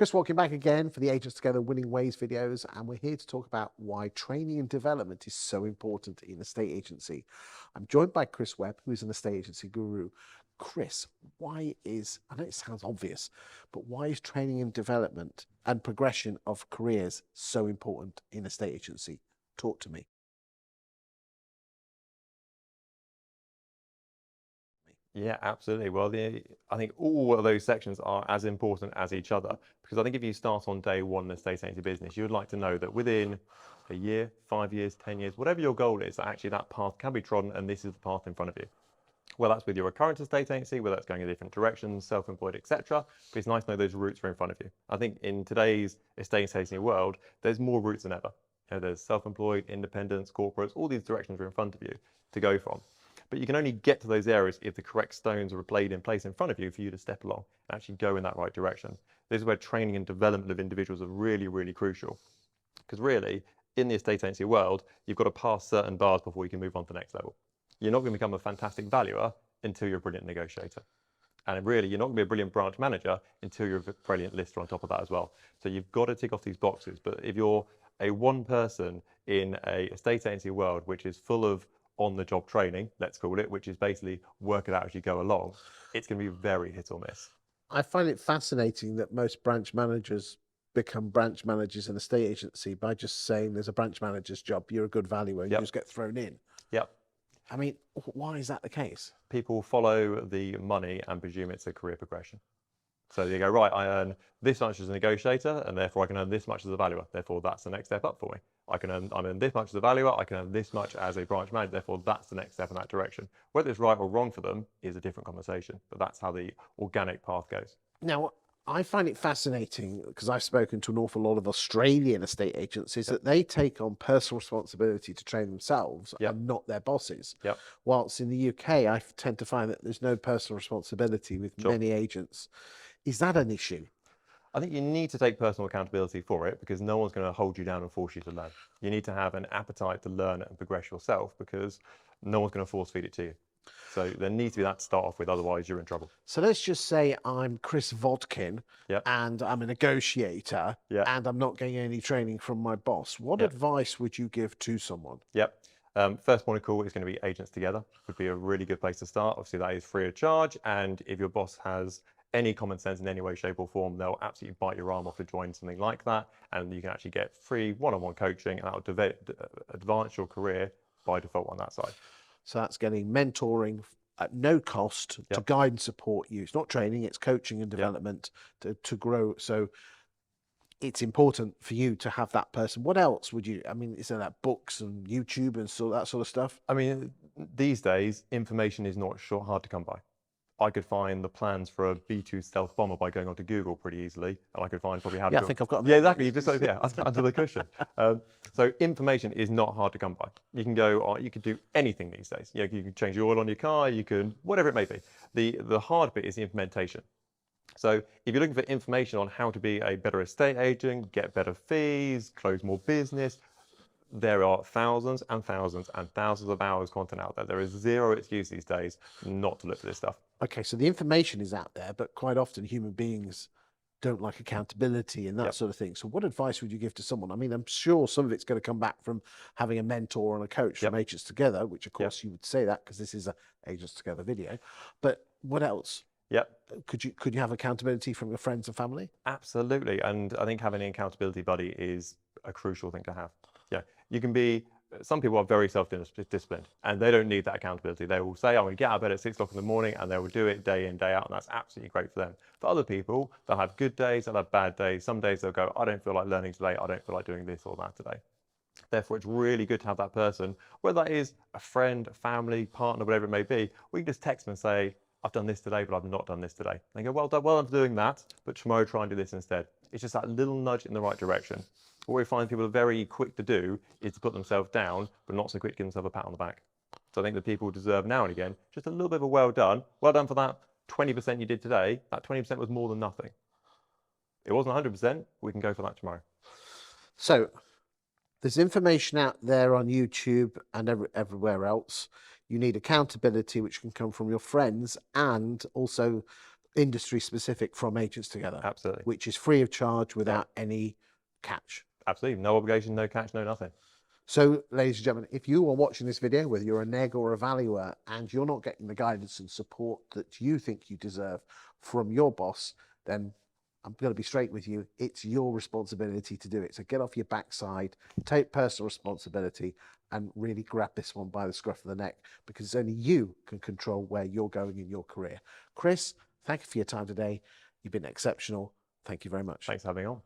Chris Watkin back again for the Agents Together Winning Ways videos, and we're here to talk about why training and development is so important in a estate agency. I'm joined by Chris Webb, who is an estate agency guru. Chris, I know it sounds obvious, but why is training and development and progression of careers so important in a estate agency? Talk to me. Yeah, absolutely. Well, I think all of those sections are as important as each other, because I think if you start on day one in a estate agency business, you would like to know that within a year, 5 years, 10 years, whatever your goal is, that actually that path can be trodden and this is the path in front of you. Well, that's with your current estate agency, whether that's going in different directions, self-employed, etc. But it's nice to know those routes are in front of you. I think in today's estate agency world, there's more routes than ever. There's self-employed, independents, corporates, all these directions are in front of you to go from. But you can only get to those areas if the correct stones are laid in place in front of you for you to step along and actually go in that right direction. This is where training and development of individuals are really, really crucial. Because really, in the estate agency world, you've got to pass certain bars before you can move on to the next level. You're not going to become a fantastic valuer until you're a brilliant negotiator. And really, you're not going to be a brilliant branch manager until you're a brilliant lister on top of that as well. So you've got to tick off these boxes. But if you're a one person in a estate agency world, which is full of on-the-job training, let's call it, which is basically work it out as you go along, it's going to be very hit or miss. I find it fascinating that most branch managers become branch managers in a estate agency by just saying there's a branch manager's job, you're a good valuer, you just get thrown in. Yep. I mean, why is that the case? People follow the money and presume it's a career progression. So you go, right, I earn this much as a negotiator, and therefore I can earn this much as a valuer. Therefore, that's the next step up for me. I earn this much as a valuer, I can earn this much as a branch manager, therefore that's the next step in that direction. Whether it's right or wrong for them is a different conversation, but that's how the organic path goes. Now, I find it fascinating because I've spoken to an awful lot of Australian estate agents, is that they take on personal responsibility to train themselves and not their bosses. Whilst in the UK, I tend to find that there's no personal responsibility with many agents. Is that an issue? I think you need to take personal accountability for it because no one's going to hold you down and force you to learn. You need to have an appetite to learn and progress yourself because no one's going to force feed it to you. So there needs to be that to start off with, otherwise you're in trouble. So let's just say I'm Chris Watkin and I'm a negotiator and I'm not getting any training from my boss. What advice would you give to someone? First point of call is going to be Agents Together. Would be a really good place to start. Obviously that is free of charge, and if your boss has any common sense in any way, shape or form, they'll absolutely bite your arm off to join something like that, and you can actually get free one-on-one coaching, and that will advance your career by default on that side. So that's getting mentoring at no cost to guide and support you. It's not training, it's coaching and development to grow. So it's important for you to have that person. What else would you, I mean, is there that books and YouTube and that sort of stuff? I mean, these days, information is not hard to come by. I could find the plans for a B-2 stealth bomber by going onto Google pretty easily, and I could find probably how to. I think I've got them. Yeah, exactly. You just under the cushion. So information is not hard to come by. You can go, you could do anything these days. You can change the oil on your car. You can whatever it may be. The hard bit is the implementation. So if you're looking for information on how to be a better estate agent, get better fees, close more business, there are thousands and thousands and thousands of hours content out there. There is zero excuse these days not to look for this stuff. Okay, so the information is out there, but quite often human beings don't like accountability and that sort of thing. So what advice would you give to someone? I mean, I'm sure some of it's going to come back from having a mentor and a coach from Agents Together, which of course you would say that because this is a Agents Together video. But what else? Could you have accountability from your friends and family? Absolutely, and I think having an accountability buddy is a crucial thing to have. You can be, some people are very self-disciplined and they don't need that accountability. They will say, I'm going to get out of bed at 6 o'clock in the morning, and they will do it day in, day out, and that's absolutely great for them. For other people, they'll have good days, they'll have bad days. Some days they'll go, I don't feel like learning today, I don't feel like doing this or that today. Therefore, it's really good to have that person, whether that is a friend, a family, partner, whatever it may be. We can just text them and say, I've done this today, but I've not done this today. And they go, well done, well done for doing that, but tomorrow try and do this instead. It's just that little nudge in the right direction. What we find people are very quick to do is to put themselves down, but not so quick to give themselves a pat on the back. So I think that people deserve now and again just a little bit of a well done for that 20% you did today. That 20% was more than nothing. It wasn't 100%, we can go for that tomorrow. So there's information out there on YouTube and everywhere else. You need accountability, which can come from your friends and also industry specific from Agents Together, Absolutely. which is free of charge without any catch. Absolutely. No obligation, no catch, no nothing. So, ladies and gentlemen, if you are watching this video, whether you're a neg or a valuer, and you're not getting the guidance and support that you think you deserve from your boss, then I'm going to be straight with you. It's your responsibility to do it. So get off your backside, take personal responsibility, and really grab this one by the scruff of the neck, because only you can control where you're going in your career. Chris, thank you for your time today. You've been exceptional. Thank you very much. Thanks for having me on.